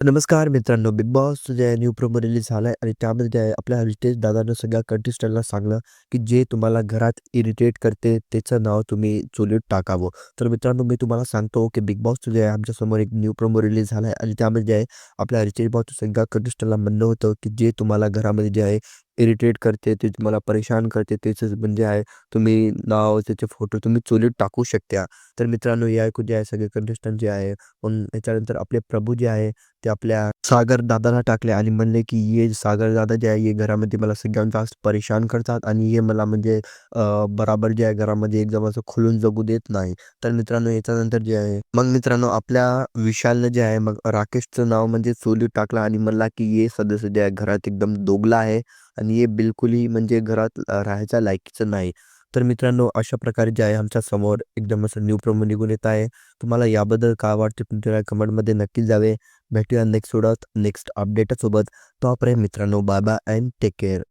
नमस्कार मित्रांनो, big boss जे आहे न्यू प्रोमो रिलीज झालाय आणि त्यामध्ये जे आहे आपल्या रितेश दादानं सगळ्या कंटेस्टंटला सांगलं, की जे तुम्हाला घरात इरिटेट करते त्याचं नाव तुम्ही चुलीत टाकावं. तर मित्रांनो मी तुम्हाला सांगतो, की बिग बॉसचं जे आहे आमच्यासमोर एक न्यू प्रोमो रिलीज झालाय आणि त्यामध्ये जे आहे आपल्या रितेश भाऊचं सगळ्या कंटेस्टंटला म्हणणं होतं, की जे तुम्हाला घरामध्ये जे आहे इरिटेट करते, ते तुम्हाला परेशान करते, त्याचं म्हणजे आहे तुम्ही नाव, त्याचे फोटो तुम्ही चुलीत टाकू शकता. तर मित्रांनो हे ऐकून जे आहे सगळे कंटेस्टंट जे आहे, मग त्याच्यानंतर आपले प्रभू जे आहे ते आपल्या सागर दादाला टाकले आणि म्हणले, की "ये सागर दादा जे आहे, हे घरामध्ये मला सगळ्यात जास्त परेशान करतात आणि हे मला म्हणजे बराबर जे आहे घरामध्ये एकदम असं खुलून जगू देत नाही." तर मित्रांनो याच्यानंतर जे आहे मग मित्रांनो आपल्या विशालनं जे आहे मग राकेशचं नाव म्हणजे चुलीत टाकलं आणि म्हणला, की "हे सदस्य जे आहे घरात एकदम दोगला आहे आणि हे बिलकुलही म्हणजे घरात राहायच्या लायकीचं नाही." तर मित्रांनो अशा प्रकारे जे आहे आमच्या समोर एकदम असं न्यू प्रोमो निघून येत आहे. तुम्हाला याबद्दल काय वाटते तुमच्या कमेंटमध्ये नक्की जावे. भेटूया नेक्स्ट व्हिडिओत नेक्स्ट अपडेटसोबत. तोपर्यंत मित्रांनो bye bye and take care.